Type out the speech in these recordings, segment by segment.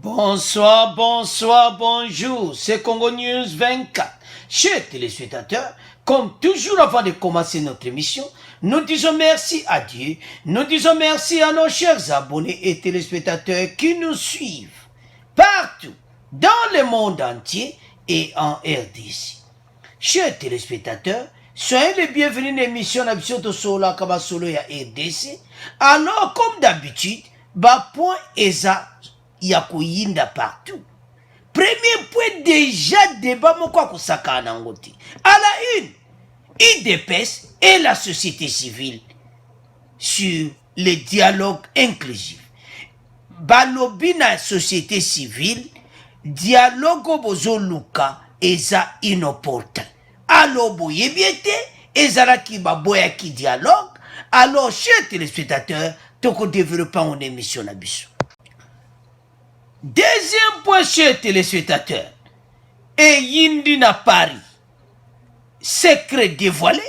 Bonsoir, bonsoir, bonjour, c'est Congo News 24. Chers téléspectateurs, comme toujours avant de commencer notre émission, nous disons merci à Dieu, nous disons merci à nos chers abonnés et téléspectateurs qui nous suivent partout dans le monde entier et en RDC. Chers téléspectateurs, soyez les bienvenus dans l'émission de Sola Kabasolo ya RDC. Alors, comme d'habitude, point eza yakoyinda partout. Premier point déjà débat moko kusaka nangoti. À la une, IDPS et la société civile sur le dialogue inclusif. Balobi na société civile, dialogue bozo luka eza inopportun. Alors boyebiete, ezala ki baboya ki dialogue. Alors, chers téléspectateurs, toko développer une émission na biso. Deuxième point, chers téléspectateurs, et Yindi na Paris, secret dévoilé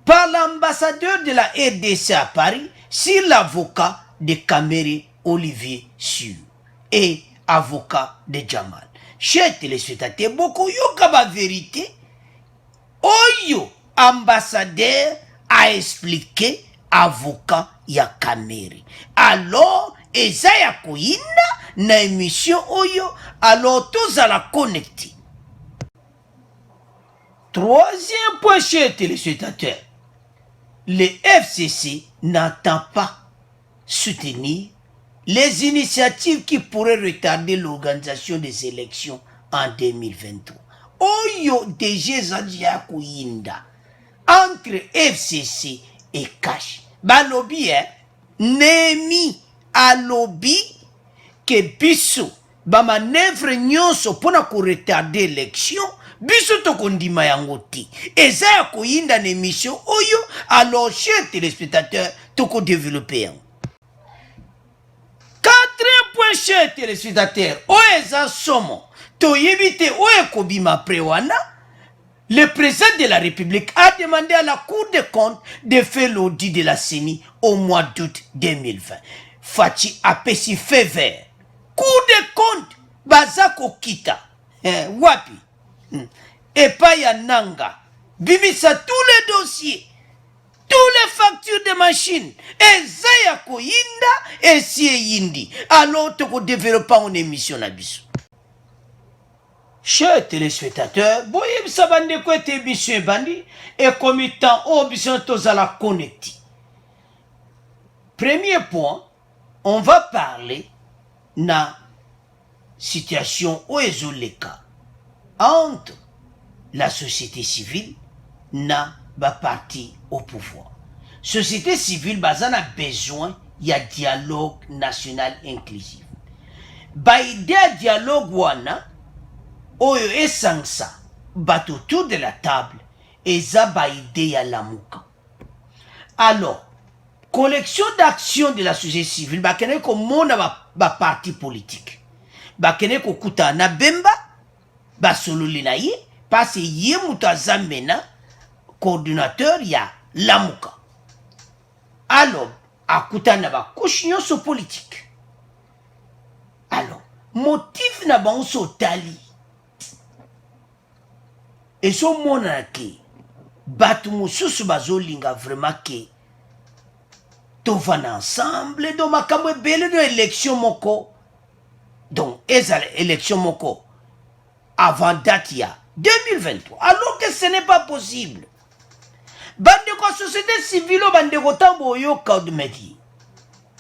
par l'ambassadeur de la RDC à Paris sur l'avocat de Kamere Olivier Siu et avocat de Jamal. Chers téléspectateurs, beaucoup yoka ba vérité, oyo ambassadeur a expliqué avocat ya Kamere. Alors, eza ya koyinda na émission oyo, alors tous à la connecter. Troisième point, chers téléspectateurs, le FCC n'entend pas soutenir les initiatives qui pourraient retarder l'organisation des élections en 2023. Oyo déjà zadia koyinda entre FCC et Cash. Balobi Nemi alobi que biso ba manœuvre nyonso pona ko retarder élection biso to kondima yango ti. Eza ya koyinda na émission oyo, alors chers téléspectateurs to ko développer yango. Quatrième point, chers téléspectateurs, oeza somo to yebite oye kobima prewana. Le président de la République a demandé à la Cour des comptes de faire l'audit de la CENI au mois d'août 2020. Fachi apesi fait vert. Cour des comptes, bazako kita. Wapi. Et pas yananga. Bimisa tous les dossiers. Tous les factures de machines. Et zayako yinda et siye yindi. Alors, toko développer une émission na biso. Chers téléspectateurs, boye bisa bande ko ete émission bandi et comitant obision tozala connecté. Premier point, on va parler na situation oezoleka entre la société civile na ba parti au pouvoir. Société civile bazana besoin ya dialogue national inclusif. Ba idea dialogue wana oyo esangsa bato autour de la table eza ba idée ya lamuka. Alors, collection d'actions de la société civile bakene ko mona ba parti politique. Bakene ko kuta na bemba ba sololi na ye parce ye muta zamena coordinateur ya lamuka. Alors, akuta na ba couche so politique. Alors, motif na ba so tali. Et ce mona ke batu mususu bazolinga vraiment ke tovana ensemble do makambo ebele de élection moko. Donc ezala élection moko avant date ya 2023 alors que ce n'est pas possible. Bande ko société civile bande ko tambo yo kaudmedi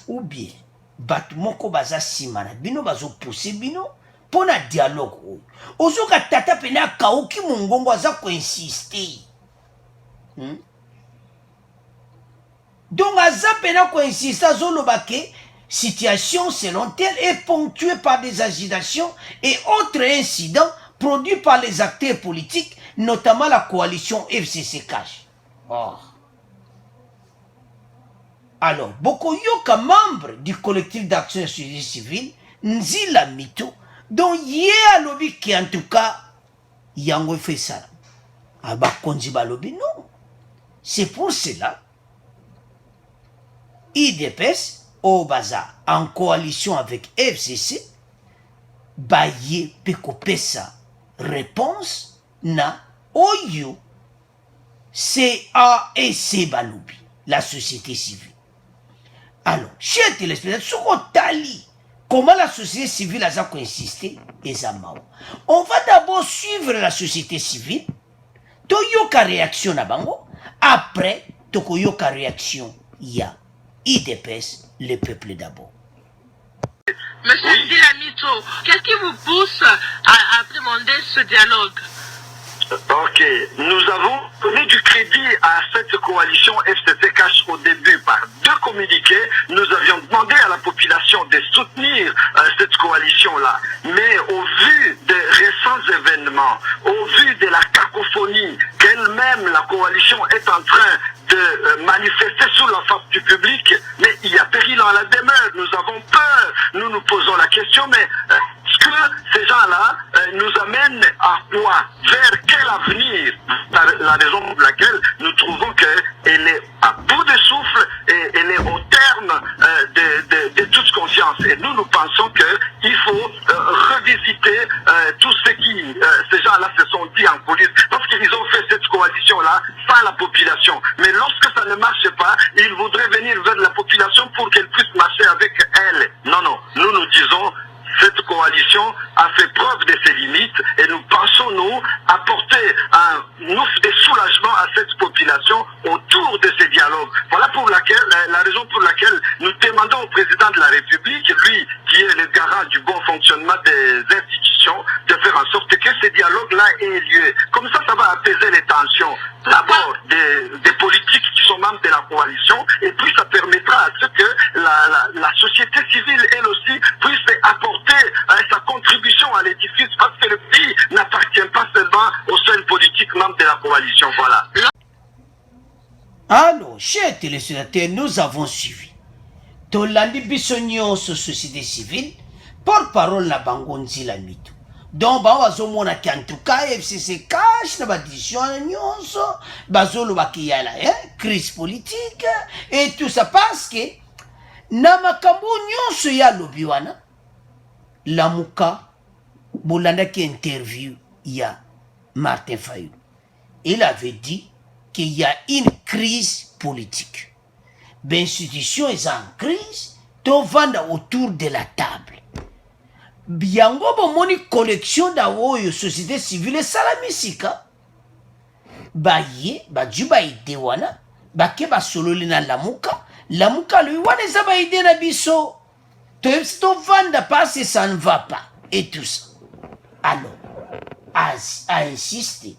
ou bien batu moko baza simana bino bazo pousser bino pona dialogue ozoka tata pena kauki mungongo aza ko insister. Donc aza pena ko insister zoloba ke situation selon elle est ponctuée par des agitations et autres incidents produits par les acteurs politiques, notamment la coalition FCC Cash. Alors, Bokoyoka, membre du collectif d'action et société civile, Nzila Mito, dont yé a lobby qui en tout cas, yango fait ça. Aba konzi ba lobby, non. C'est pour cela, IDPS, au Baza, en coalition avec FCC, baye pe kopesa réponse na oyo CAEC balobi, la société civile. Alors, chers téléspectateurs, ce qu'on tali, comment la société civile a insisté, on va d'abord suivre la société civile, toyoka réaction na bango, après, tokoyoka réaction ya IDPS, le peuple d'abord. Monsieur Dilamito, qu'est-ce qui vous pousse à demander ce dialogue? Ok, nous avons donné du crédit à cette coalition FCC Cash au début par 2 communiqués. Nous avions demandé à la population de soutenir cette coalition-là. Mais au vu des récents événements, au vu de la cacophonie qu'elle-même, la coalition, est en train de manifester sous la face du public, mais il y a péril en la demeure. Nous avons peur. Nous nous posons la question, mais est-ce que ces gens-là nous amènent à quoi? Vers quel avenir? La raison pour laquelle nous trouvons qu'elle est à bout de souffle et elle est au terme de toute conscience. Et nous pensons qu'il faut revisiter tout ce qui ces gens-là se sont dit en coulisses, parce qu'ils ont fait cette coalition-là sans la population. Mais lorsque ça ne marche pas, ils voudraient venir vers la population pour qu'elle puisse marcher avec elle. Non, non, nous disons, cette coalition a fait preuve de ses limites et nous pensons, nous, apporter un ouf de soulagement à cette population autour de ces dialogues. Voilà pour laquelle, la raison pour laquelle nous demandons au président de la République, lui qui est le garant du bon fonctionnement des institutions, de faire en sorte que ces dialogues-là aient lieu. Comme ça va apaiser les tensions. D'abord, des politiques qui sont membres de la coalition, et puis ça permettra à ce que la société civile, elle aussi, puisse apporter sa contribution à l'édifice, parce que le pays n'appartient pas seulement aux seuls politiques membres de la coalition. Voilà. Alors, chers téléspectateurs, nous avons suivi. Tolandi Bissonio, société civile, porte-parole na bango nzila mitu. Donc, bazomona ki en tout cas, FCC cache na badition nyonso, bazolo bakiyala, crise politique, et tout ça parce que, na makambo nyonso ya lobiwana, Lamuka, bolanda ki interview ya Martin Fayulu. Il avait dit qu'il y a une crise politique. L'institution est en crise, to vanda autour de la table. Biango bomoni collection da woyo société civile salamisika. Baye, bajuba ide wana, bake basololi na Lamuka, Lamuka lui wana zaba ide na biso. To vanda parce que ça ne va pas. Et tout ça. Alors, à insister.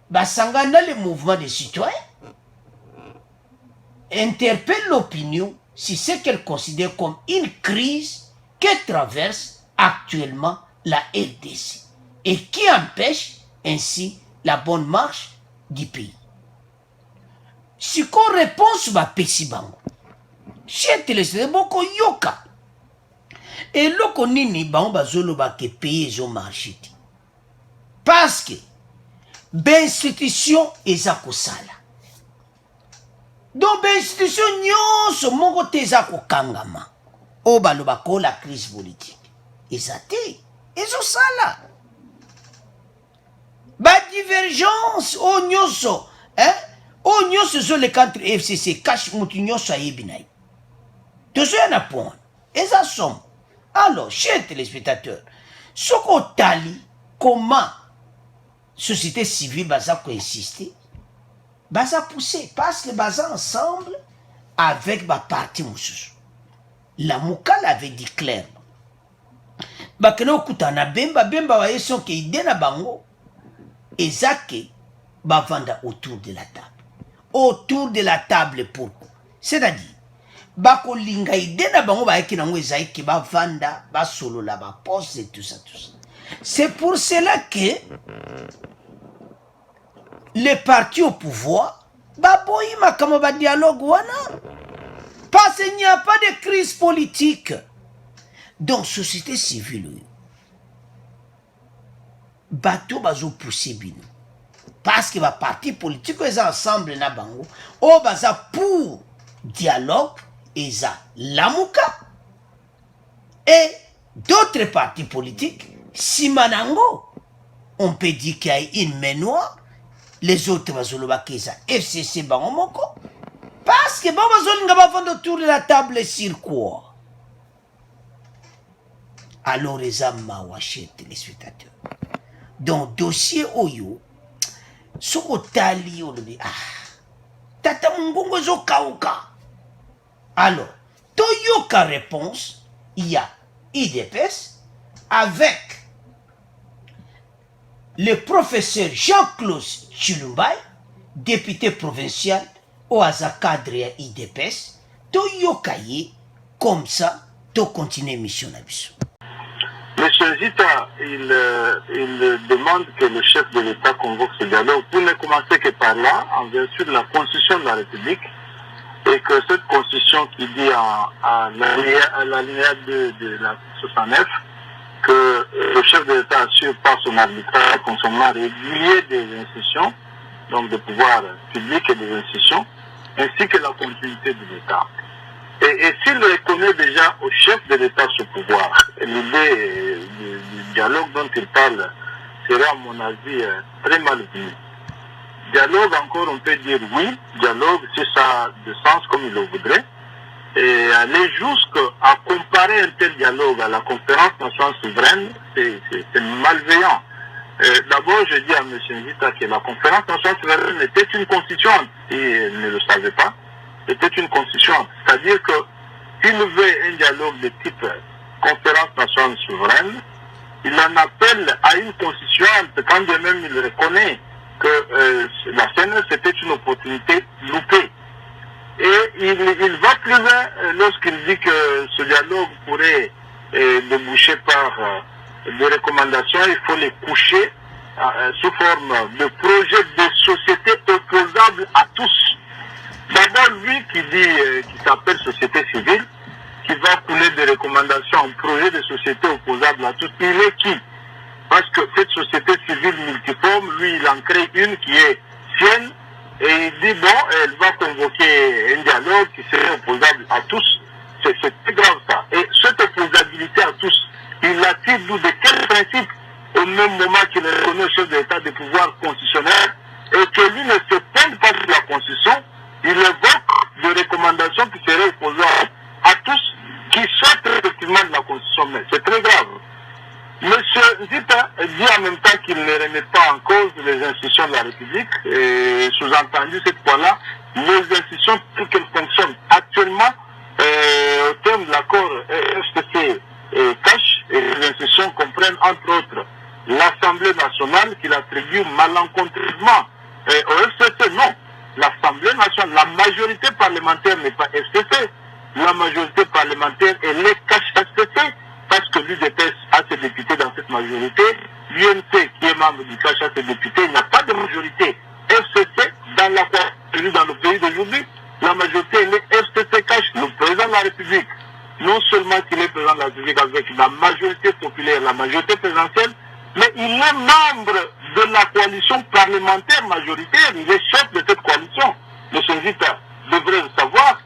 Basangana le mouvement des citoyens interpelle l'opinion si c'est qu'elle considère comme une crise que traverse actuellement la RDC et qui empêche ainsi la bonne marche du pays. Si qu'on réponse va pesibango, chez téléspectateurs boko yoka et loko nini bango bazolo ba ke pays zo marché parce que l'institution eza kosala. Donc l'institution nyonso moko te eza kokangama. O baloba ko la crise politique. Eza te, ezo sala. Ba divergence o nyonso, o nyonso zo le contre FCC cache mutu nyonso ayebinai. Tozo yana point. Eza somme. Alors, chers téléspectateurs, ce qu'on tali, comment société civile baza ko insister, baza pousser parce que baza ensemble avec ba parti mususu. Lamuka l'avait dit clairement. Bakeno kutana bemba wa yeson ke ide na bango ezake bavanda autour de la table. Autour de la table pourquoi? C'est-à-dire bako linga ide na bango ba yeki nango ezaki bavanda ba solo la ba poste et tout ça tout ça. C'est pour cela que les partis au pouvoir, baboyima comme ba dialogue wana, parce qu'il n'y a pas de crise politique. Donc, société civile, bateau bazo pousser bino. Parce que les partis politiques sont ensemble na bango, o baza pour dialogue, eza Lamuka et d'autres partis politiques, Simanango, on peut dire qu'il y a une main noire, les autres Bazolobakeza, FCC Bangomoko, parce que Babazol n'a pas fait autour de la table sur quoi? Alors les amas wachés téléspectateurs. Donc dossier Oyo, Sokotali Olobi, Tata Mungongo zo kauka. Alors, Toyoka réponse, il y a IDPS avec le professeur Jean-Claude Chilumbai, député provincial au cadre IDPS, Toyoka comme ça, to continuer mission Nabiso. Monsieur Zita, il demande que le chef de l'État convoque ce dialogue pour ne commencer que par là, en vertu de la Constitution de la République, et que cette Constitution qui dit à l'alinéa de la 69 que le chef de l'État assure par son arbitrage le fonctionnement régulier des institutions, donc des pouvoirs publics et des institutions, ainsi que la continuité de l'État. Et s'il reconnaît déjà au chef de l'État ce pouvoir, l'idée du dialogue dont il parle serait à mon avis très mal vue. Dialogue encore, on peut dire oui, dialogue si ça a de sens comme il le voudrait, et aller jusqu'à comparer un tel dialogue à la conférence nationale souveraine, c'est malveillant. D'abord, je dis à M. Nzita que la conférence nationale souveraine était une constituante, et il ne le savait pas, était une constituante. C'est-à-dire que s'il veut un dialogue de type conférence nationale souveraine, il en appelle à une constituante, quand bien même il reconnaît que la CNS c'était une opportunité loupée. Et il va plus loin lorsqu'il dit que ce dialogue pourrait déboucher par des recommandations, il faut les coucher sous forme de projets de société opposables à tous. D'abord, lui qui dit, qui s'appelle société civile, qui va couler des recommandations en projet de société opposable à tous, il est qui? Parce que cette société civile multiforme, lui, il en crée une qui est sienne, et il dit, bon, elle va convoquer un dialogue qui serait opposable à tous. C'est très grave ça. Et cette opposabilité à tous, il l'attire d'où, de quel principe, au même moment qu'il reconnaît au chef de l'État des pouvoirs constitutionnels, et que lui ne se peine pas de la Constitution, il évoque des recommandations qui seraient opposables à tous, qui sortent effectivement de la Constitution. Mais c'est très grave. Monsieur Zita dit en même temps qu'il ne remet pas en cause les institutions de la République, et sous-entendu cette fois-là, les institutions telles qu'elles fonctionnent actuellement, au terme de l'accord FCC et CACH, et les institutions comprennent entre autres l'Assemblée nationale qui l'attribue malencontreusement au FCC. Non, l'Assemblée nationale, la majorité parlementaire n'est pas FCC, la majorité parlementaire elle est CACH-FCC, parce que l'UDPS a ses députés dans cette majorité, l'UNC qui est membre du CACH a ses députés, il n'y a pas de majorité FCC dans la coalition dans le pays d'aujourd'hui. La majorité elle est FCC CACH, le président de la République. Non seulement qu'il est président de la République avec la majorité populaire, la majorité présidentielle, mais il est membre de la coalition parlementaire majoritaire, il est chef de cette coalition. M. Zita devrait le savoir.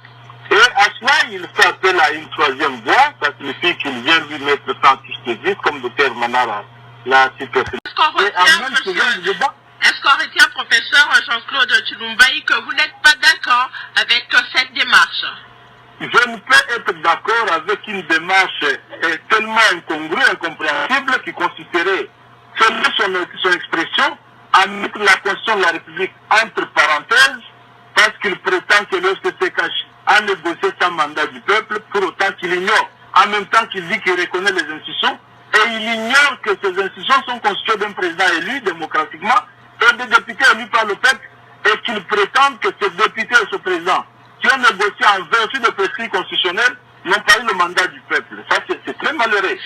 Et à cela, il fait appel à une troisième voie, ça signifie qu'il vient lui mettre fin à tout ce qui existe, comme Dr Manara l'a cité. Est-ce qu'on retient, professeur Jean-Claude Chilumbai, que vous n'êtes pas d'accord avec cette démarche? Je ne peux être d'accord avec une démarche tellement incongrue, incompréhensible, qui consisterait, selon son expression, à mettre la Constitution de la République entre parenthèses, parce qu'il prétend que le FCC cache à négocier sans mandat du peuple, pour autant qu'il ignore, en même temps qu'il dit qu'il reconnaît les institutions, et il ignore que ces institutions sont constituées d'un président élu démocratiquement et des députés élus par le peuple, et qu'il prétend que ces députés et ce président qui ont négocié en vertu de prescrits constitutionnels n'ont pas eu le mandat du peuple. Ça, c'est très malheureux.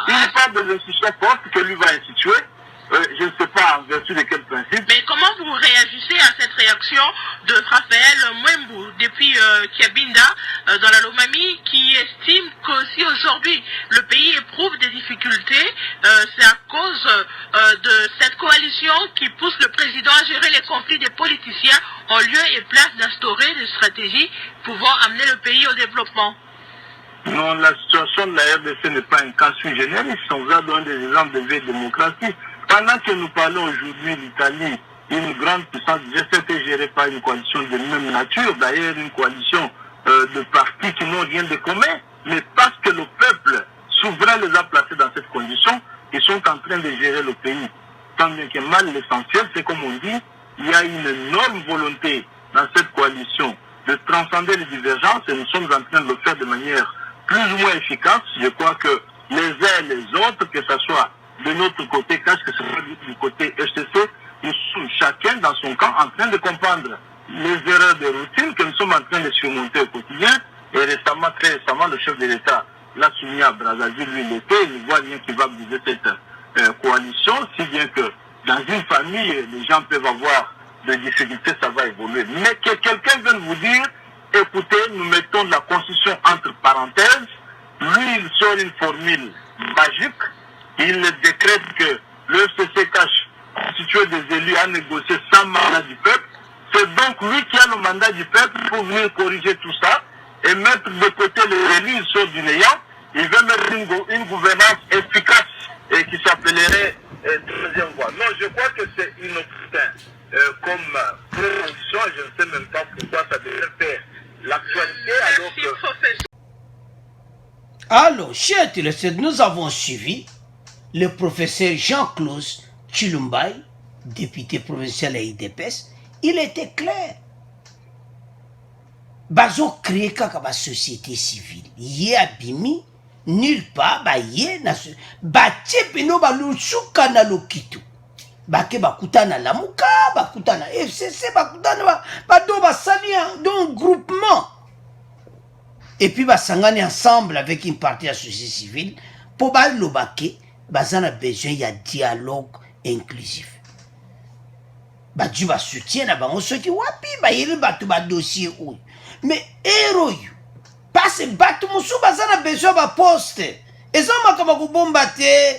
Il parle des institutions fortes que lui va instituer, je ne sais pas en vertu de quel principe. Mais comment vous réagissez à cette réaction de Raphaël Mwembu depuis Kiabinda dans la Lomami, qui estime que si aujourd'hui le pays éprouve des difficultés, c'est à cause de cette coalition qui pousse le président à gérer les conflits des politiciens en lieu et place d'instaurer des stratégies pouvant amener le pays au développement? Non, la situation de la RDC n'est pas un cas sui generis. On va donner des exemples de vieille démocratie. Pendant que nous parlons aujourd'hui d'Italie, une grande puissance, était gérée par une coalition de même nature, d'ailleurs une coalition de partis qui n'ont rien de commun, mais parce que le peuple souverain les a placés dans cette condition, ils sont en train de gérer le pays. Tant bien que mal, l'essentiel, c'est comme on dit, il y a une énorme volonté dans cette coalition de transcender les divergences et nous sommes en train de le faire de manière plus ou moins efficace. Je crois que les uns et les autres, que ce soit de notre côté, que ce soit du côté HTC, nous sommes chacun dans son camp en train de comprendre les erreurs de routine que nous sommes en train de surmonter au quotidien. Et récemment, très récemment, le chef de l'État l'a soumis à Brazzaville, lui, l'été, il ne voit rien qui va briser cette coalition, si bien que dans une famille, les gens peuvent avoir des difficultés, ça va évoluer. Mais que quelqu'un vienne vous dire, écoutez, nous mettons la Constitution entre parenthèses, lui, il sort une formule magique, il décrète que le FCC cache constitué des élus à négocier sans mandat du peuple. C'est donc lui qui a le mandat du peuple pour venir corriger tout ça et mettre de côté les élus, il sort du néant. Il veut mettre une gouvernance efficace et qui s'appellerait deuxième voie. Non, je crois que c'est inopportun comme proposition. Je ne sais même pas pourquoi ça devrait faire l'actualité alors que... Alors, chers téléspectateurs, nous avons suivi le professeur Jean-Claude Chilumbaï, député provincial à IDPS. Il était clair. Bazo créé kaka société civile. Yé abimi, nulle part, ba yé na batie peno ba lusuka na lokitu. Bake bakutana la muka, bakutana FCC, bakutana ba do basali dans groupement. Et puis basangani ensemble avec une partie de la société civile pour ba lobake, bazana besoin y a dialogue inclusif. Badu ba soutien na bango soki wapi ba yeli batu ba dossier ou. Mais héros parce que batu musu bazana besoin ba poste. Ezo makaba kubomba te.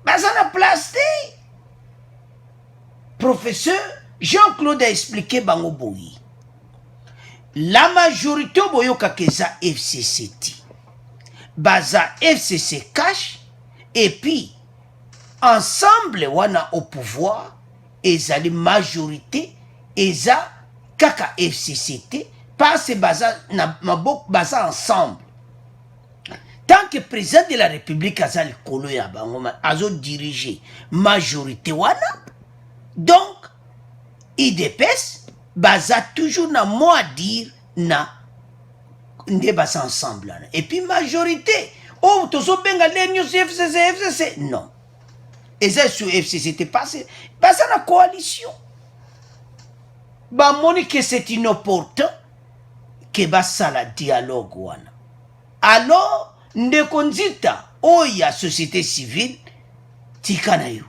Bazana place te. Professeur Jean-Claude a expliqué bango boyi. La majorité boyoka keza FCCT. Baza FCC cash et puis ensemble wana au pouvoir ezali majorité eza kaka FCCT parce que baza na mabok baza ensemble. Tant que président de la République azali kolo ya bango azo diriger majorité wana, donc IDPS baza toujours na mot à dire na nde baza ensemble. Et puis majorité oh tozo benga lenyo FCC non. Et ça sur FCCT passé baza na coalition. Ba moni que c'est inopportun que basa la dialogue wana. Alors ndekonzita oya société civile tikana yo.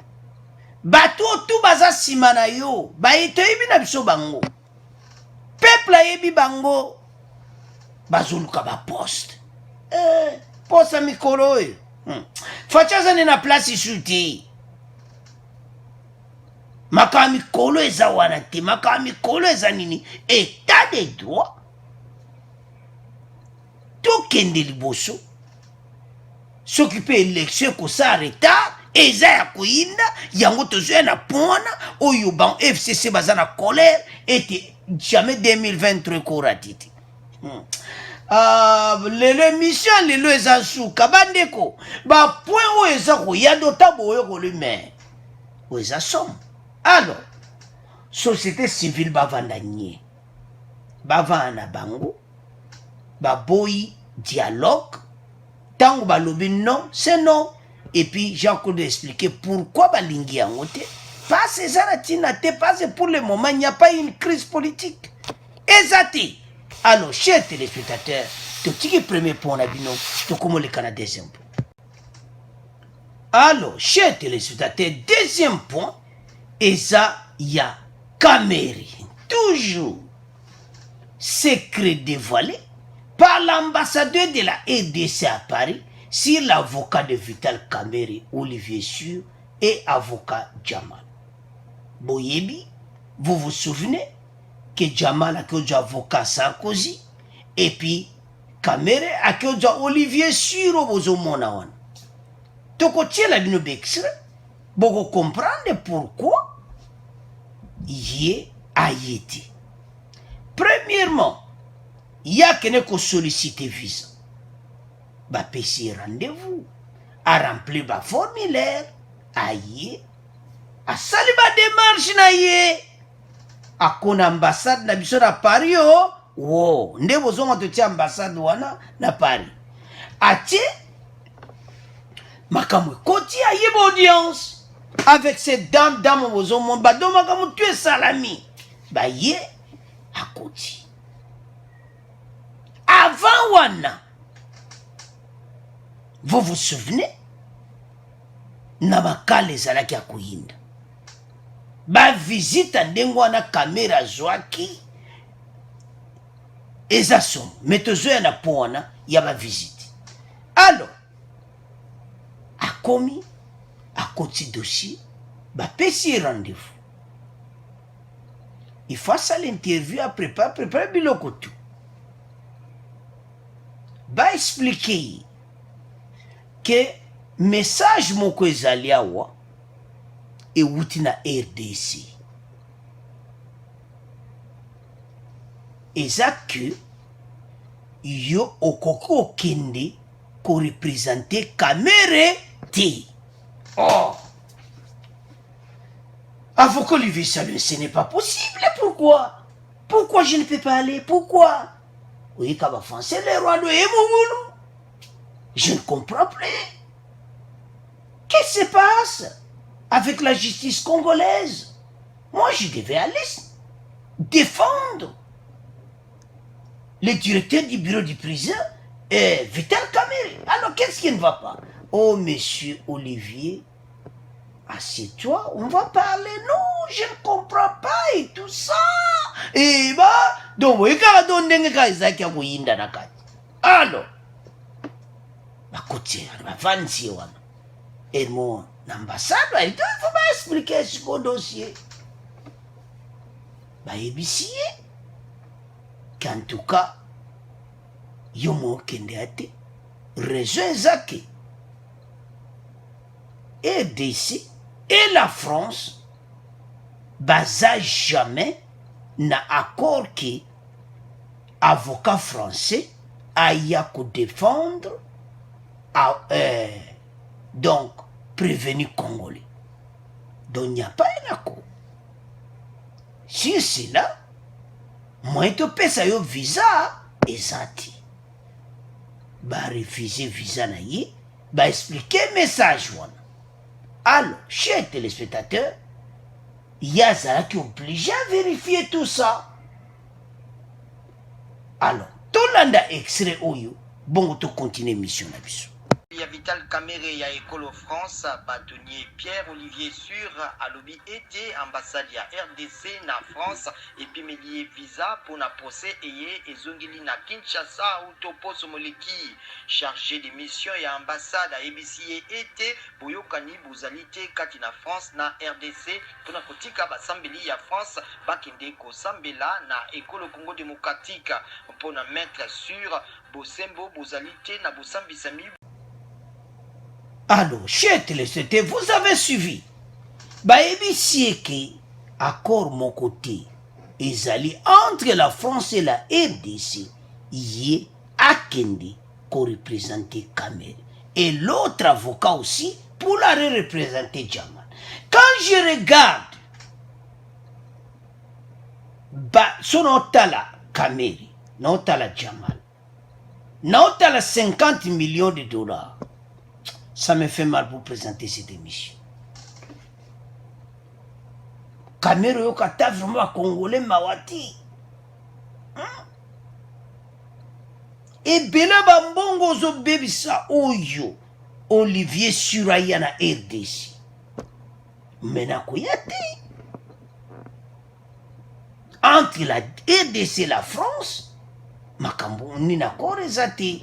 Bato tout baza simana yo, ba etoyebi na biso bango. Peuple ayebi bango. Bazoluka ba poste. Poste mikolo yo. Fachaza na place ici. Makami kolo eza wana te, makami kolo eza nini? État de droit. Tout kende liboso. S'occuper élection ko sa retard. Eza ya koyinda yango tozoya na pona oyo ban FCC baza na colère et jamais 2023 koratiti. L'émission lelo eza suka bandeko ba point o eza ko ya dota boyo ko le maire. O eza som. Alors société civile bavanda nye. Bavana bango ba boyi dialogue tango balobi non, c'est non. Et puis Jean-Claude a expliqué pourquoi balingi yango te. Parce que ça parce que pour le moment il n'y a pas une crise politique. Exacté. Alors chers téléspectateurs, le premier point na bino, to comme le Canada deuxième point. Alors chers téléspectateurs, deuxième point, et ça il y a Caméry. Toujours secret dévoilé par l'ambassadeur de la RDC à Paris sur l'avocat de Vital Caméry, Olivier Sûr, et avocat Jamal. Boyebi, vous vous souvenez que Jamal a que avocat Sarkozy, et puis Kamere akeoza Olivier Suro bozo mona wana. Toko tiela bino bexre. Boko comprendre pourquoi yé ayeti. Premièrement, ya kene ko solliciter visa. Ba pesi rendez-vous. A remplir ba formulaire. Aye. A sali ba démarche na ye. A kon ambassade na biso na Paris yo. Wow. Nde bozonga to tia ambassade wana na Paris. Atie. Makamwe koti aye ba audience. Avec cette dame bozonga ba do makamwe tu es salami. Ba ye. A koti. Avant wana. Vous vous souvenez? Nabakale zalaki akuyinda. Ba visite ndengo na kamera zwaki. Eza som. Metozo ya na poana ya ba visite. Alors, akomi, akoti dossier, ba pesi rendez-vous. Il fasse l'interview à préparer biloko tout. Ba expliquer que message moko ezali awa ewuti na RDC. Eza que yo okoki okende ko représenter Kamere te. Oh! Avocat Olivier Salut, ce n'est pas possible. Pourquoi? Pourquoi je ne peux pas aller? Pourquoi? Oui, Kabafan, c'est le roi de Emougounou. Je ne comprends plus. Qu'est-ce qui se passe avec la justice congolaise? Moi, je devais aller défendre le directeur du bureau du prison, Vital Kamerhe. Alors, qu'est-ce qui ne va pas? Oh, monsieur Olivier, assieds-toi, on va parler. Non, je ne comprends pas et tout ça. Et bah, donc, vous voyez, alors, côté, et mon ambassade, il faut m'expliquer ce dossier. Bah, ébicier, qu'en tout cas, yomo kendeate, raison zake. RDC et la France, baza jamais na accord que avocat français aille défendre donc prévenu congolais. Donc il n'y a pas un accord. Si c'est là, moi je peux ça yo visa ezati. Ba refuser visa na ye, ba expliquer message wana. Alors, chers téléspectateurs, il y a ça qui est obligé à vérifier tout ça. Alors, tout le monde a extrait Oyo. Bon, on continue mission na biso. Il y a Vital Kamerhe, il y a École France, bâtonnier Pierre-Olivier Sur, à lobby été ambassade ya RDC na France, et puis mélier visa pour na procès et zongili na Kinshasa ou Topo Somoleki, chargé de mission et ambassade à ABC été, Boyokani Bouzalité, Katina France na RDC, pour na kotika basambeli ya France, bakinde ko sambela na École Congo démocratique, pour na mettre sur Bosembo Bouzalité na Bosambisami. Alors, chers téléspectateurs, vous avez suivi. Bah, que accord mon côté, ezali entre la France et la RDC, yé akende ko représenter Kamerhe. Et l'autre avocat aussi pour la représenter Jamal. Quand je regarde, bah, son otala Kamerhe, notala Jamal, notala 50 millions de dollars. Ça me fait mal pour présenter cette émission. Kamerhe yokata vraiment congolais mawati. Et bela bambongo zo bebisa oyo Olivier Suraya na RDC. Mena koyate. Entre la RDC et la France, makambo ni na korezate.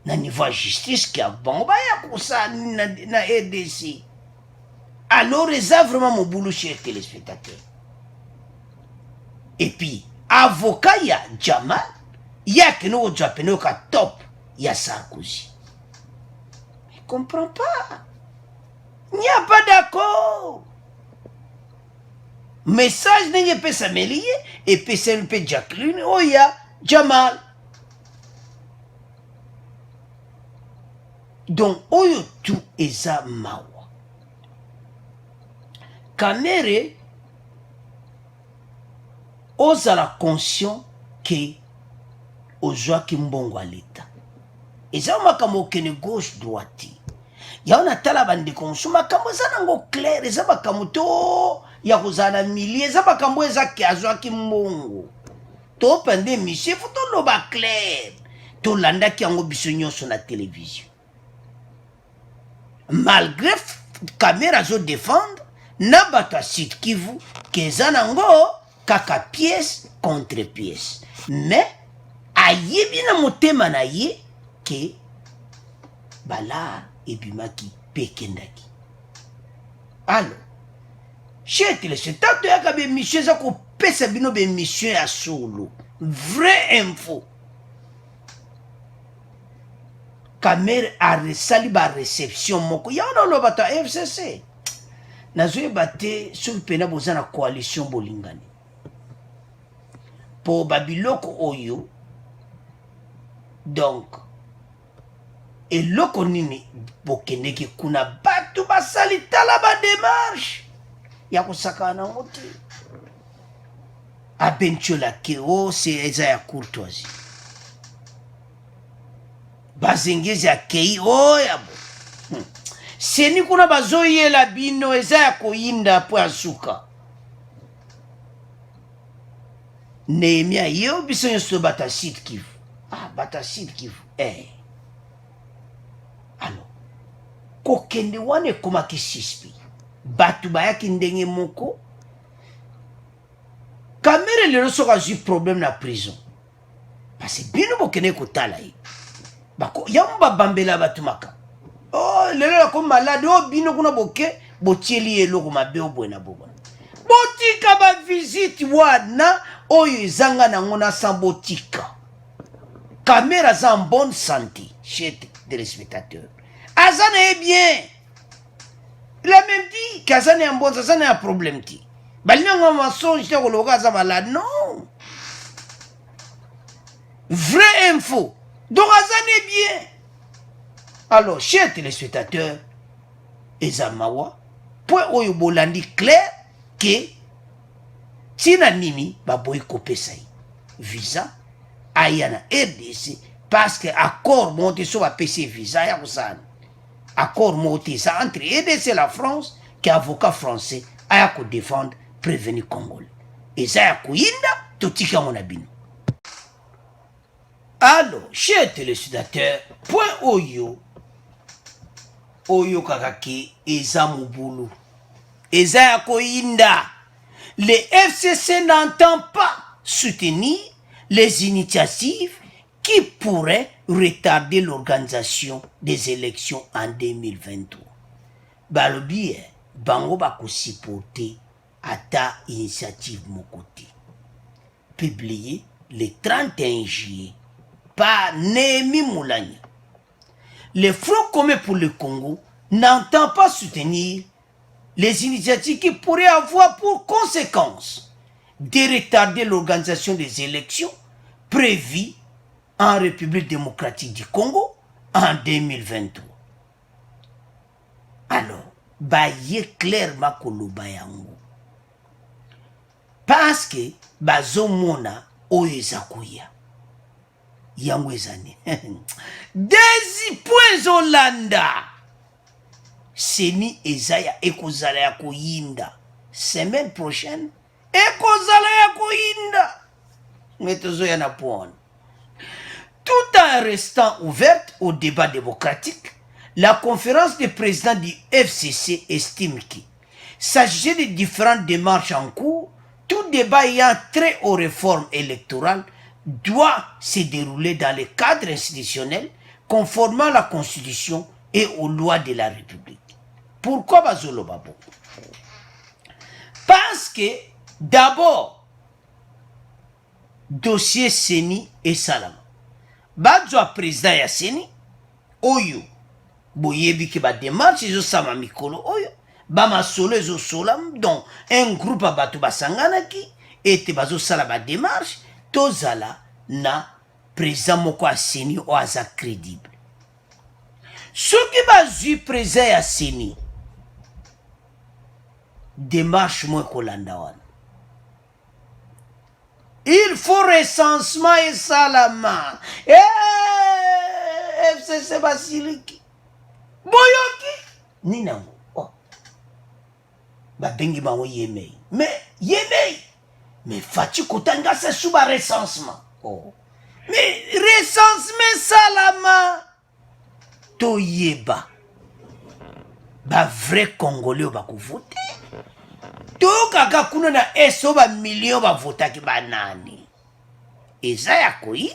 Na niveau justice qui a bon ya ça na RDC. Alors ils ont vraiment mon boulot chez téléspectateurs. Et puis avocat ya Jamal yake no japeno ka top ya Sarkozy. Je comprends pas. Il n'y a pas d'accord. Message n'est pas ça mêlé et puis c'est un peu Jacqueline, oh ya Jamal. Donc oyo tout eza mawa. Kamere ozala conscient que ozwaki mbongo à l'état. Eza makambo kene gauche droite. Ya ona tala bandeko mosusu makambo eza nango clair, eza makambo to ya kozala millier, eza makambo eza ke azwaki mbongo. To pende monsieur faut toloba clair. To landaki yango biso nyonso na télévision. Malgré caméra zo défendre na bato Sud Kivu keza nango kaka pièce contre pièce. Mais ayebi na motema na ye ke bala ebimaki pekendaki. Alors, chez téléspectateurs yaka be mission za ko pesa bino be mission ya solo. Vraie info. Kamere a resali ba réception moko. Ya on lo bata FCC. Nazoye bate sur pena bozana coalition bolingani. Po babiloko oyo. Donc eloko nini bokendeki kuna batu basali tala ba démarche ya kosaka na mote. Abenchola ke o c'est eza ya courtoisie. Bazengezi akei oya bo. Seni kuna bazoyela bino eza ya koyinda po ya suka. Nehemia yo biso nyonso bata Sud Kivu. Ah, bata Sud Kivu. Alors, kokende wane komaki sispi. Batu bayaki ndenge moko. Kamere lelo soka zui problème na prison. Parce que bino bokene kotala yi. Bako yamba bambela batu maka. Oh, lelo la ko malade oh bino kuna boke botieli eloko mabe obwena boba. Botika ba visite wana oyo ezanga nango na sambotika. Caméra en bonne santé chez les téléspectateurs. Azana est bien. Il a même dit qu'Azana est en bonne santé, Azana a un problème. Balina un mensonge, tu as malade. Non. Vraie info. Donc Azana est bien. Alors, chers téléspectateurs, Ezamawa, point oyo bolandi clair que tina nini baboy kopé sai. Visa ayana RDC parce que accord monté sur la PC visa ya kusana. Accord monté ça entre RDC et la France qui avocat français aya ko défendre prévenir Congolais. Et ça ya kuinda totika monabino. Alors, chers téléspectateurs, point oyo kakaki eza mubulu. Eza ya koinda. Le FCC n'entend pas soutenir les initiatives qui pourraient retarder l'organisation des élections en 2023. Balobi, bango bako supporter ata initiative mokote. Publié le 31 juillet par Némi Moulania. Le Front commun pour le Congo n'entend pas soutenir les initiatives qui pourraient avoir pour conséquence de retarder l'organisation des élections prévues en République démocratique du Congo en 2023. Alors, baye clairement koloba yango. Parce que bazomona oyo ezakuya. Yango ezane. Desi points Olanda. Seni ezaya ekozala ya koyinda. Semaine prochaine, ekozala ya koyinda. Metozo yana pon. Tout en restant ouverte au débat démocratique, la conférence des présidents du FCC estime qu'il s'agissait de différentes démarches en cours. Tout débat ayant trait aux réformes électorales doit se dérouler dans le cadre institutionnel conformément à la Constitution et aux lois de la République. Pourquoi Bazolo Babo? Parce que d'abord, dossier Seni et Salama. Bazwa président ya Seni oyo boyebi ke ba démarche zo sama mikolo oyo ba masolo zo solam donc un groupe bato basanganaki ete bazo sala ba démarche tozala na président moko ya Seni o aza crédible. Soki bazwi président ya Seni démarche mo kolanda wana. Il faut recensement et Salama. FCC Basiliki. Boyoki. Ninango. Oh. Babengi bango yemei. Mais yemei. Mais Fati Kotanga c'est sous ba recensement. Oh. Mais recensement Salama. To yeba. Ba vrai Congolais ba ko voter. Kaka kuna na eso ba million ba votaki banani. Eza ya koinda.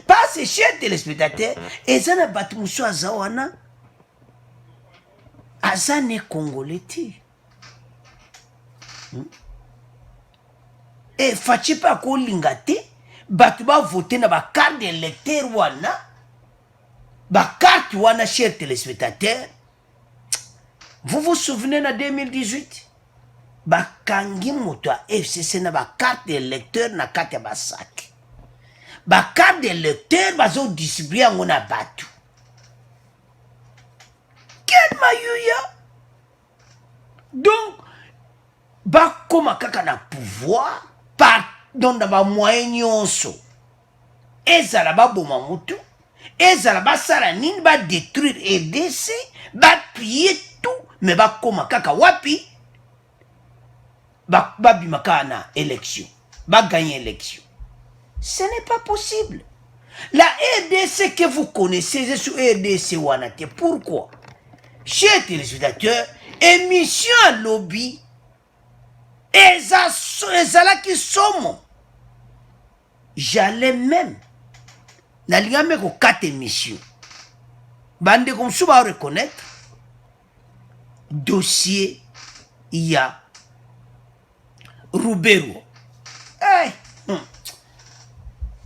Pas ces chers téléspectateurs. Eza na batu musu azawana. Aza ne Congolais ti. E fachi pa ko lingate. Batu ba voter na ba carte d'électeur wana. Ba carte wana chers téléspectateurs. Vous vous souvenez na 2018? Bakangi moto a FCC na ba carte d'électeur na kati ya basaki. Ba carte d'électeur bazo distribuer yango na batu. Quel mayuya? Donc, bakoma kaka na pouvoir pardon na ba moyen nyonso. Ezala ba boma mutu, ezala ba sala nini ba détruire RDC, ba piller tout, mais bakoma kaka wapi? Babimakana élection, gagner élection. Ce n'est pas possible. La RDC que vous connaissez, c'est sur RDC Wanate. Pourquoi? Chers téléspectateurs, émission à lobby, et ça qui sommes. J'allais même, n'allais même qu'aux 4 émissions. Bande comme ça va reconnaître, dossier, il y a Rubero. Hey.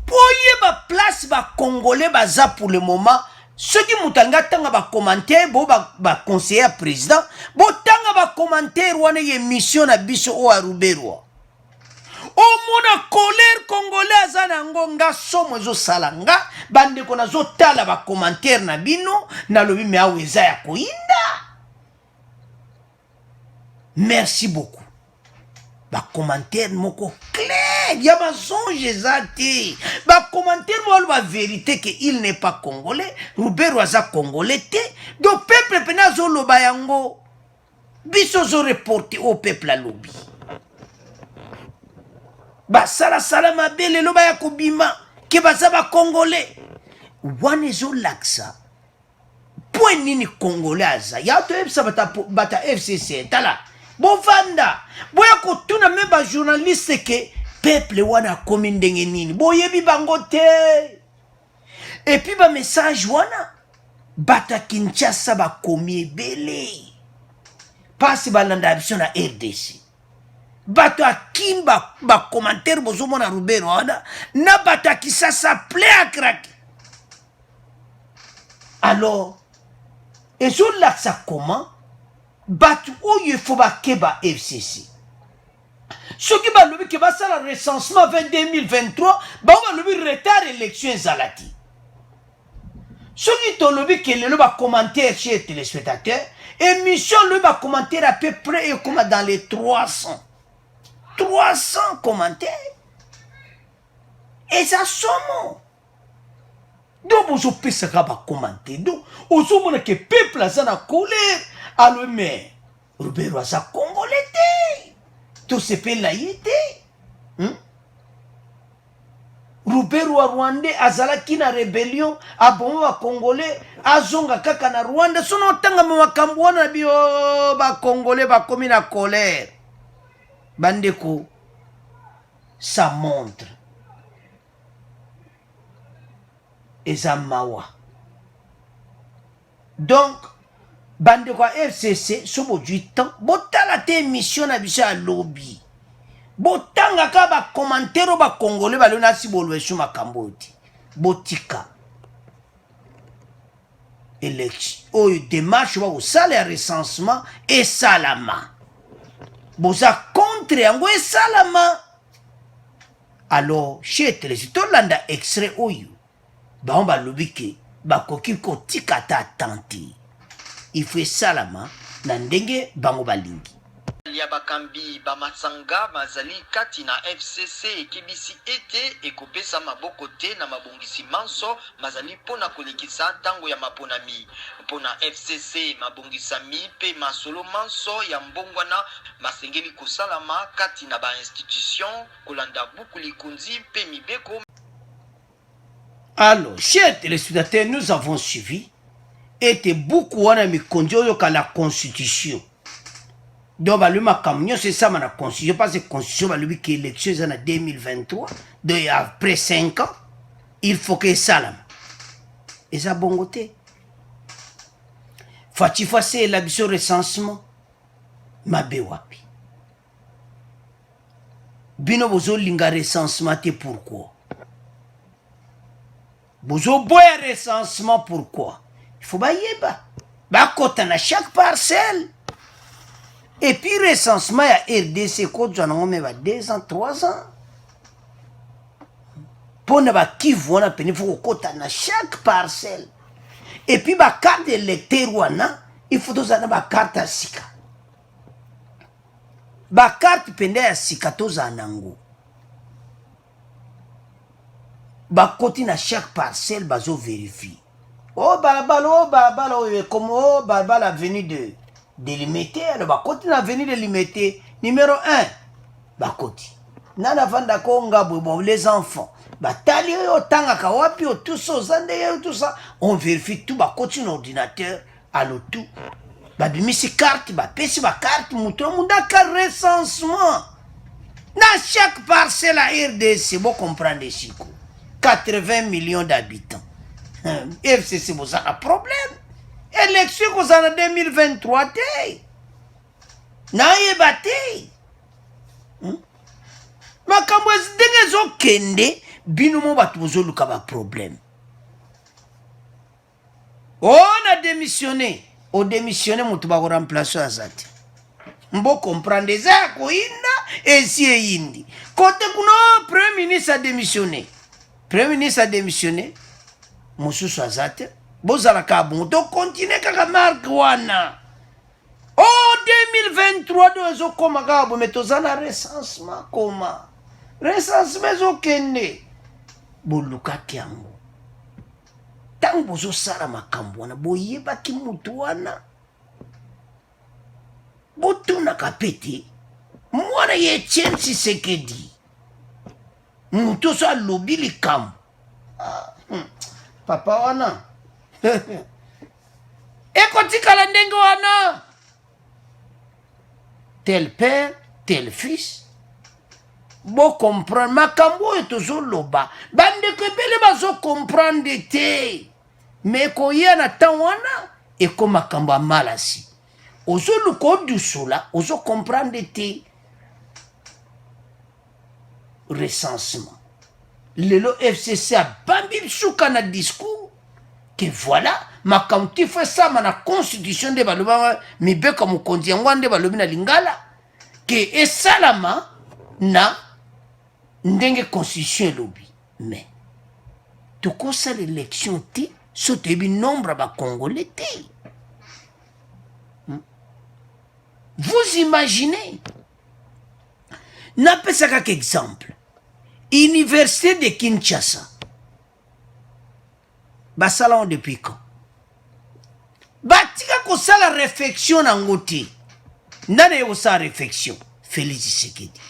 Poye ba place ba Congolais baza pour le moment. Ceux qui moutanga tanga ba commentaire bo ba conseiller président, bo tanga ba commentaire wana émission na biso o a Rubero. O mona colère Congolais azana ngonga somo zo salanga bande kona zo tala ba commentaire na bino na lobi me aweza ya koinda. Merci beaucoup. Ba commentaire moko clair, y a ba songe zati. Ba commentaire mo ba vérité que il n'est pas congolais, Rubero aza congolais té. Donc peuple pena zo loba yango. Biso zo reporter au peuple à lobby. Ba sala mabele loba ya kobima ke baza ba congolais. Wane zo laksa. Point nini congolais aza. Ya to ebsa bata FCC tala. Bovanda, boya kotuna meba journaliste ke peuple wana komi ndenge nini. Boyebi bango te. Et puis ba message wana bata Kinshasa ba komi ebele. Pasi balanda abiso na RDC. Bato akimba ba commentaire bozo mona Rubero wana na bata Kisasa ple akraki. Alors, et zo laksa comment? Batu oye faut ba keba FCC. Ce qui va lever que va ça le recensement vers 2023, ba va lever retard élection zalati. Ce qui te lever que le va commentaire chez les téléspectateurs, émission le va commentaire à peu près et comme dans les 300 commentaires. Et ça somme. Donc vous pouvez ça va commenter. Donc au moment que peuple a sa colère. Alors, mais, Rubero a sa Congolais. Tout ce pays là, il était. Rubero a Rwandais, Azalaki na rébellion, a bon a Congolais, a Zonga kaka na Rwanda, son otanga makambuana bio, ba Congolais, ba komi na colère. Bandeko, ça montre. Et ça mawa. Donc, bande kwa FCC sobo du temps botala te émission na biso à lobby botanga ka ba commentaire ba congolais ba lona si bolwe shu makamboti botika élection oyo démarche ba osala ya recensement et salama boza contre yango et salama. Alors chez téléspectateurs extrait oyo ba balobi ke bakoki kotika ta tanti il faut salama na ndenge bango balingi. Ya bakambi bamasanga mazali kati na FCC ekibisi ete ekopesa maboko te na mabongisi manso mazali pona kolekisa tango ya maponami pona FCC mabongisami pe masolo manso ya mbongwana masengeli kosalama kati na ba institution kolanda buku likunzi pe mibeko. Alors chers téléspectateurs, nous avons suivi ete buku wana mikondi oyo ka la constitution. Donc, c'est ça, la constitution, parce que la constitution, que l'élection est en 2023, donc après 5 ans, il faut que ça là. Et ça, bon côté. Faut-il faire la mission recensement? Ma bewapi. Bino bozo linga recensement, te pourquoi? Bozo boya recensement, pourquoi? Il faut bailler ba. Ba kota na chaque parcelle. Et puis recensement ya RDC ko zana ngome ba 2 ans 3 ans. Pona ba kivu wana peni faut kota na chaque parcelle. Et puis ba carte d'électeur wana il faut to zana ba carte ya sika. Ba carte pende ya sika to zana ngo. Ba koti na chaque parcelle bazo vérifier. Oh balabala comme oh balabala avenue de délimité, alors bakoti na avenue délimité numéro 1 bakoti nana vanda konga bon les enfants batali yo tanga ka wapi o tout ça zande tout ça on vérifie tout bakoti na ordinateur allo tout ba bimisi carte ba pesi ba carte muto munda ka recensement na chaque parcelle à RDC bon comprendre chico 80 millions d'habitants FCC vous a un problème. Élection qu'on a en 2023 te. Na yebate. Makambo ndenge zo kende bino mo batu bozo luka ba problème. On a démissionné. On démissionné mutu ba ko remplacer azati. Mbo comprendre ça ko inda esi yindi. Côté kuno premier ministre a démissionné. Premier ministre a démissionné. Mususu azati. Bozala kabungu to continue kaka marque wana. Oh 2023 dozo koma kabo metozana recensement koma. Recensement zo kende. Boluka kyango. Tango bozo sala makambo wana boyeba ki mutu wana. Botuna kapeti. Mwana ye Chelsea sekedi. Mutu so lobili kam. Papa wana. Ekotikala ndenge wana tel père tel fils bo comprendre makambo et toujours loba bande ko bele bazo comprendre te mais ko yana tawana e ko makambo malasi ozo luko dusula ozo comprendre te recensement lelo FCC a bambi suka na discours que voilà ma quand fait ça na constitution de baloba mi be comme kondi ngwande balobi na lingala que et salama na ndenge constitution lobi mais to kosa l'élection ti sote bi nombre ba congolais te. Vous imaginez n'a pas ça qu'un exemple université de Kinshasa. Basalon depuis quand? Batika ko sala réflexion na ngoti. Nane yo sa réflexion. Félix Tshisekedi.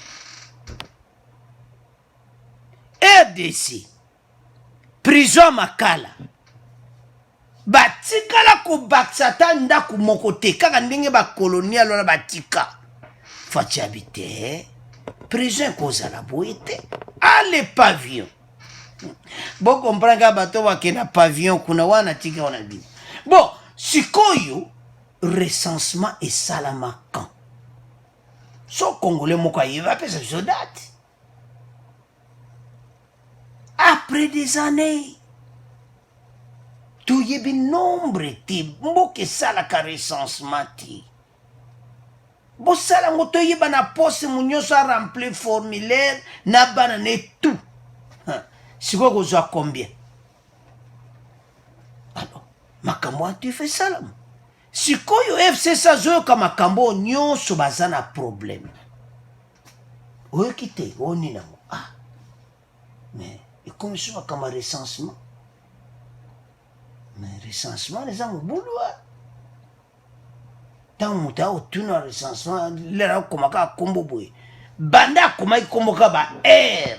RDC. Prison Makala. Batika la ko baksata ndaku mokote kaka ndenge ba colonial na batika. Fati habiter. Prison ko zala boete. Allez pavillon. Bon comprendre bato wakena pavillon kuna wana tika wana bi. Bon, sikoyo recensement et salama quand. so Congolais moko va pesa biso date. Après des années, tout y est nombre te mboke salaka recensement te. Bosala ngoto yeba na poste munyoso a remplir formulaire na banane tout. Si quoi vous a combien? Alors, makambo tu fais ça là. Si quoi yo FC ça zo comme makambo nyonso bazana problème. Oyo kite oni na mo. Ah. Mais et comme ça comme recensement. Mais recensement les gens boulot. Tant muta otuna recensement lera komaka kombo boy. Banda komai komoka ba R.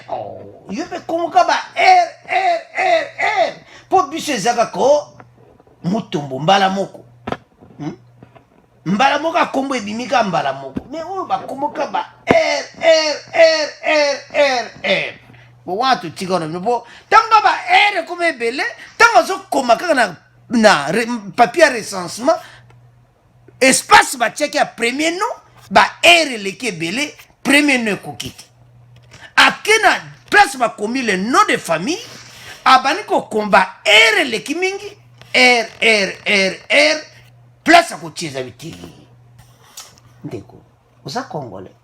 Oh, yope komoka ba R. Po bise zaka ko mutumbu mbala moko. Mbala moko kombo ebimika mbala moko. Mais oyo ba komoka ba R. Bo watu tigona bo tanga ba R comme belé, tanga zo komaka na papier recensement espace ba checker premier nom ba R leke belé premier nom kokiti. Akena place ba komi le nom de famille abani ko komba R leki mingi R place ko chiza biti. Ndeko usa Congolais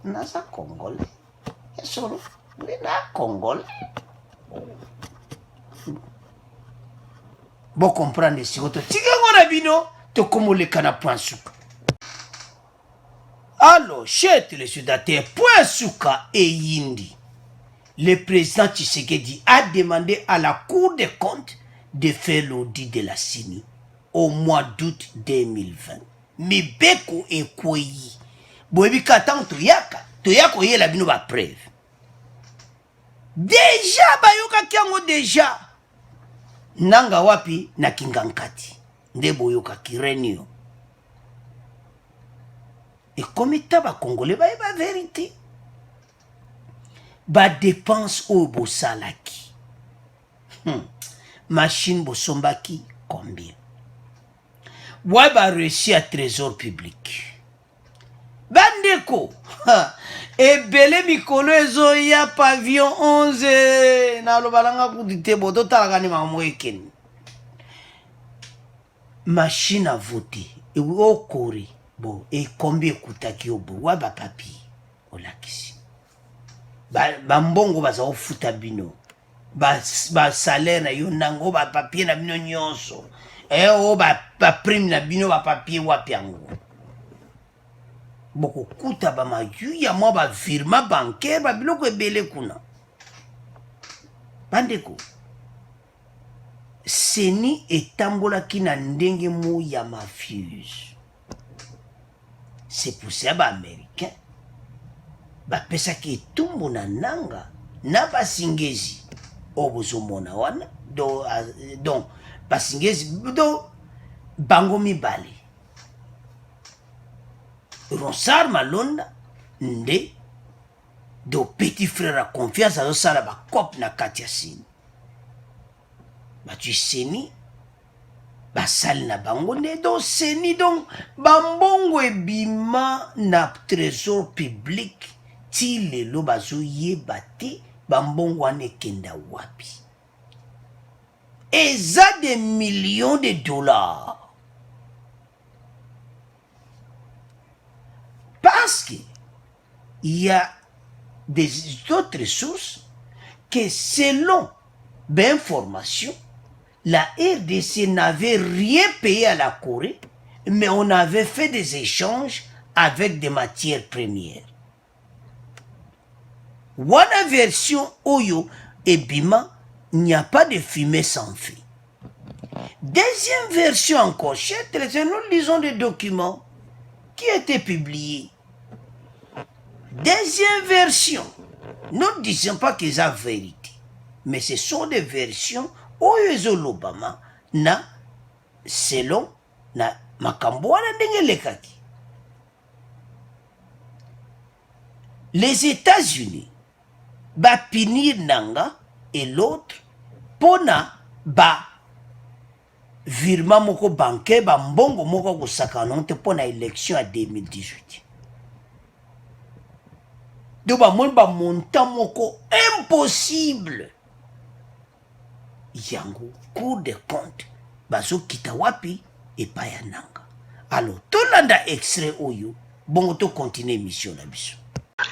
na sa Congolais solo na Congolais. Bon comprendre si auto tigangona bino to comme le kana point souka. Alors, chers téléspectateurs, point souka et yindi. Le président Tshisekedi a demandé à la Cour des comptes de faire l'audit de la CENI au mois d'août 2020. Mais beko e koyi. Boebi katan toyaka yela bino ba preuve. Déjà bayoka kiango déjà. Nanga wapi na kingankati nde boyoka kirenio. Et comme taba Congolais ba vérité ba dépense au bosalaki machine bosombaki combien wa ba réussi à trésor public bandeko ebele mikolo ezo ya pavillon 11 na lobalanga kudite boto talaka ni mamweken machine à voter et au Corée bon et combien kutaki obo wa ba papier olakisi ba mbongo baza ofuta bino ba salaire na yo nango ba papier na bino nyonso o ba prime na bino ba papier wapi yango boko kuta ba mayu ya mwa ba virement bancaire ba biloko ebele kuna bandeko CENI etambolaki na ndenge mo ya mafieuse. C'est pour ça ba américain ba pesa ki etumbu na nanga na basingezi obozomona wana donc basingezi do bango mibale Ronsard Malonda nde do petit frère a confiance à sala ba cop na Katia Sini ba tu CENI ba sali na bango nde do CENI donc bambongo ebima na trésor public ti lelo bazo yeba te bambongo wana ekenda wapi. Eza des millions de dollars. Parce qu'il y a d'autres sources que selon l'information, la RDC n'avait rien payé à la Corée, mais on avait fait des échanges avec des matières premières. Wana version Oyo et Bima, il n'y a pas de fumée sans feu. Deuxième version encore, chers téléspectateurs, nous lisons des documents qui étaient publiés. Deuxième version, nous ne disons pas qu'ils ont vérité, mais ce sont des versions Oyo l'Obama na selon na makambo wana ndenge lekaki. Les États-Unis ba punir nanga et l'autre pona ba virement moko bancaire ba mbongo moko ko sakana te pour na élection à 2018. Donc ba mon ba montant moko impossible. Yango Cour des comptes bazo kita wapi et pa ya nanga. Alors tolanda extrait oyo bongo to continuer mission na biso.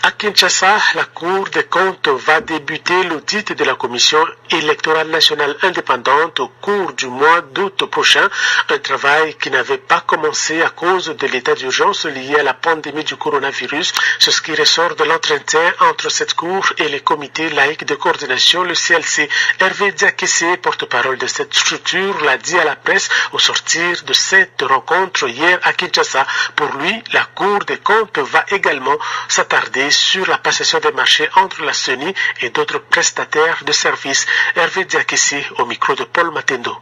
À Kinshasa, la Cour des comptes va débuter l'audit de la Commission électorale nationale indépendante au cours du mois d'août prochain, un travail qui n'avait pas commencé à cause de l'état d'urgence lié à la pandémie du coronavirus. C'est ce qui ressort de l'entretien entre cette Cour et les comités laïcs de coordination, le CLC. Hervé Diakessé, porte-parole de cette structure, l'a dit à la presse au sortir de cette rencontre hier à Kinshasa. Pour lui, la Cour des comptes va également s'attarder sur la passation des marchés entre la CENI et d'autres prestataires de services. Hervé Diakessé au micro de Paul Matendo.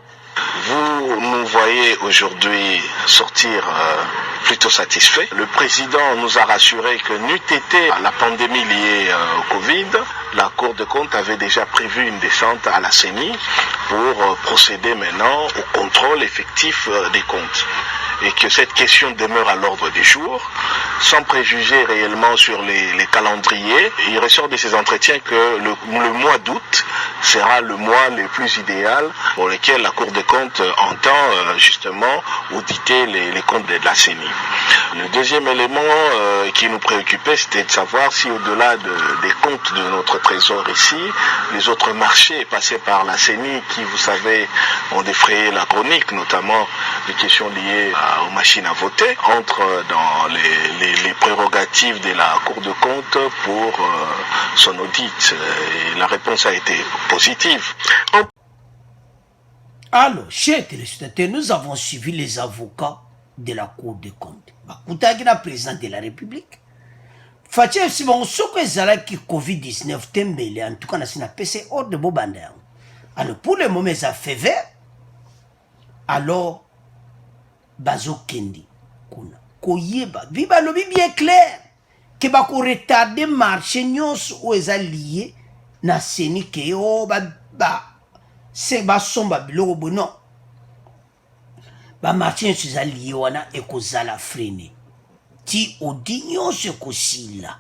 Vous nous voyez aujourd'hui sortir plutôt satisfait. Le président nous a rassuré que n'eût été la pandémie liée au Covid, la Cour des comptes avait déjà prévu une descente à la CENI pour procéder maintenant au contrôle effectif des comptes. Et que cette question demeure à l'ordre du jour, sans préjuger réellement sur les calendriers. Il ressort de ces entretiens que le mois d'août sera le mois le plus idéal pour lequel la Cour des comptes entend justement auditer les comptes de la CENI. Le deuxième élément qui nous préoccupait, c'était de savoir si au-delà des comptes de notre trésor ici, les autres marchés passés par la CENI qui, vous savez, ont défrayé la chronique, notamment les questions liées aux machines à voter, entrent dans les prérogatives de la Cour des comptes pour son audit. Et la réponse a été positive. Alors, chers téléspectateurs, nous avons suivi les avocats de la Cour des comptes. Bakutaki na président de la République. Fatia si bon soko ezala ki COVID-19 tembele en tout cas na sina PC ordre de bobanda. Alors pour le moment ça fait vert. Alors bazo kendi kuna koyeba viba lobi bien clair que ba ko retarder marché nyonso o eza lié na CENI ke o ba se ba somba biloko bono ba marché nyonso eza lié wana ekozala freiner ti odi nyonso ekosila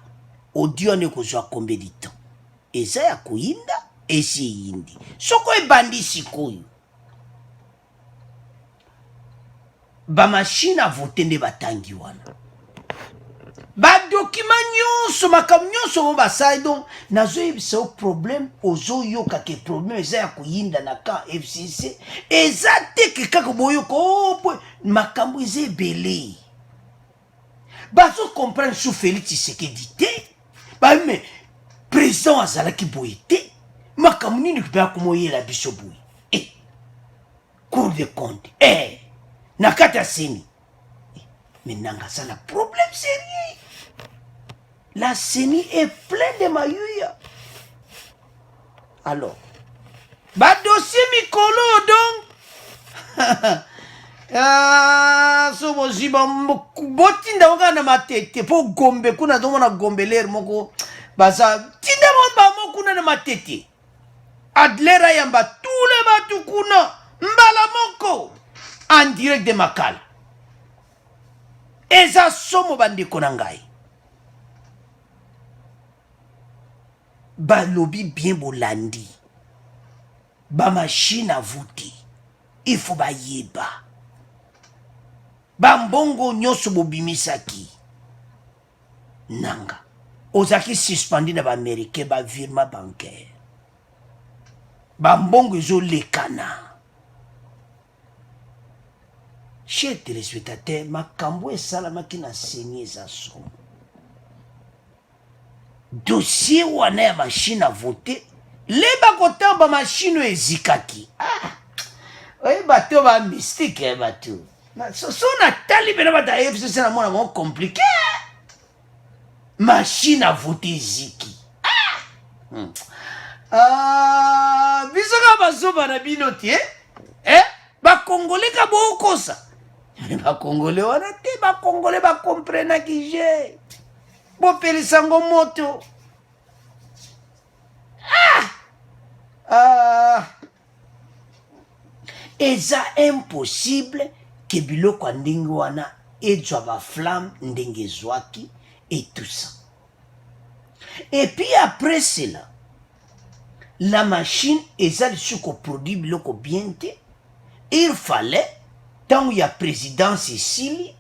odi wana ekozwa combien de temps eza ya koyinda esi eyindi soko ebandi sikoyo bamashine a voté nde batangi wana badokima nyonso makambo nyonso mo basali donc nazoyebisa o problème ozoyoka ke problème eza ya koyinda na ka FCC eza teke kaka boyoka opo makambo eza ebele bazo comprendre sous Félix Tshisekedi te bame président azalaki boye te makambo nini kupea kumoyela biso boye Cour des comptes na kati ya CENI menanga ça na problème sérieux. La CENI est pleine de mayuya. Alors ba dossier mikolo donc so boziba botinda oka na matete po gombe kuna domona gombeler moko baza tinda ba moko kuna na matete adlera yamba tule batu kuna mbala moko en direct de Makala. Eza somo bandeko na ngai. Balobi bien bolandi. Ba machine à voter. Il faut ba yeba. Ba mbongo nyoso bobimisaki. Nanga. Ozaki suspendi na ba américain ba virement bancaire. Ba mbongo ezo lekana. Chers téléspectateurs, makambo esalamaki na CENI eza somo. Dossier wana ya machine à voter, leba kotamba machine ezikaki. Oye bato ba mystique bato. So na tali bena bata FCC na mona mo compliqué. Machine à voter eziki. Bisoka bazoba na bino te, ba congolais ka bokosa. Ba congolais wana te ba congolais ba comprendre ki je. Bo pelisango moto. eza impossible ke biloko ndenge wana ezwa ba flamme ndenge ezwaki et tout ça. Et puis après cela, la machine eza lisuku produit biloko bien te. Il fallait tant il y a présidence ici,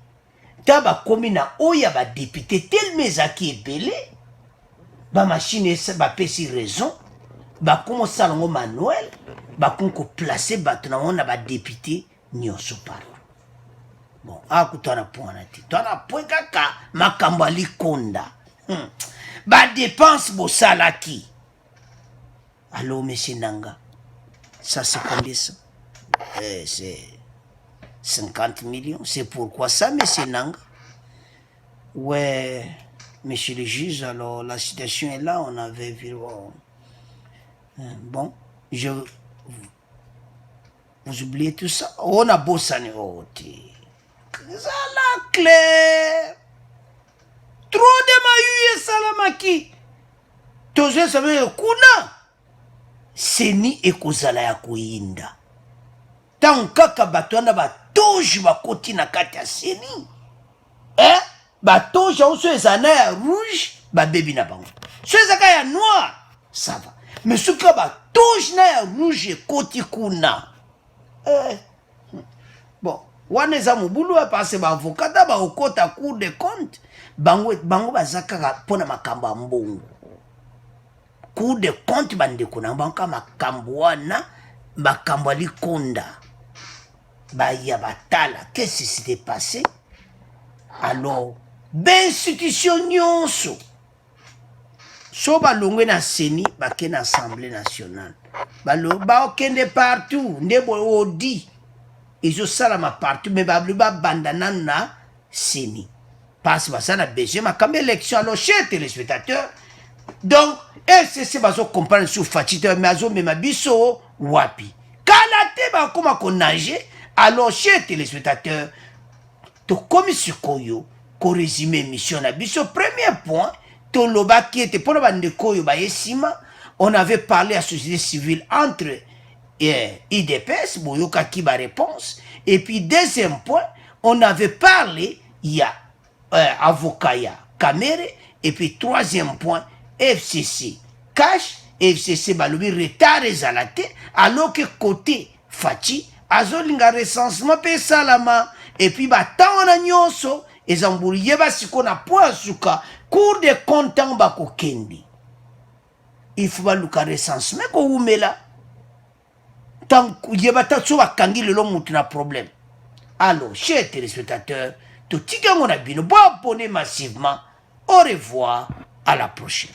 tant bakomi na oya ba député tellement ezaki ebele, ba machine esa ba pesi raison, ba komo salongo manuel, ba konko placer bato na wana ba député nyonso partout. Bon, akutana point ti. Tona point kaka makambo alikonda. Ba dépense bo salaki. Allô, monsieur Nanga, ça c'est combien ça? C'est 50 millions. C'est pourquoi ça, monsieur Nanga? Ouais, monsieur le juge, alors la situation est là, on avait vu. Bon, vous oubliez tout ça? On a beau ça, ça la clair. Trop de mayu et salamaki. Tous les savez, kuna. Seni ekozala ya koyinda. Tant kaka batwana batoji bakoti na kati ya seni. Batoji oso ezana ya rouge, babebi na bango. So ezaka ya noir, ça va. Mais suka batoji na ya rouge ekoti kuna. Bon, wana eza mobulu parce ba avocat ba okota cour de compte, bango bazaka pona makambo mbongo. Cour de compte bandeko na banka makambo wana makambo alikonda baya batala. Qu'est-ce qui s'était passé? Alors l'institution nyonso so balongwe na seni bake na assemblée nationale ba okende partout ndebo odi izo salama partout mais ba bandana na seni parce que ça na besoin makambo élection. Alors chers téléspectateurs, donc FCC bazo comprendre sur fatite mais azo mema biso wapi kala te ba koma konage. Alors chers téléspectateurs, to komi sikoyo ko résumer mission na biso. Premier point, to loba qui était pour bandeko yo ba yesima, on avait parlé à société civile entre IDPS boyoka ki ba réponse. Et puis deuxième point, on avait parlé il y a avocat ya Kamere. Et puis troisième point, FCC cash, FCC balobi retard ezalate, alors que côté Fachi azolinga recensement pe salama. Et puis batana nyonso ezambuli yeba siko na poasuka cour de compte bako kendi. Il faut baluka recensement ko umela tant yeba tatso bakangi lelo mutu na problème. Alors chers téléspectateurs, tout tikango na bino bo abonner massivement. Au revoir, à la prochaine.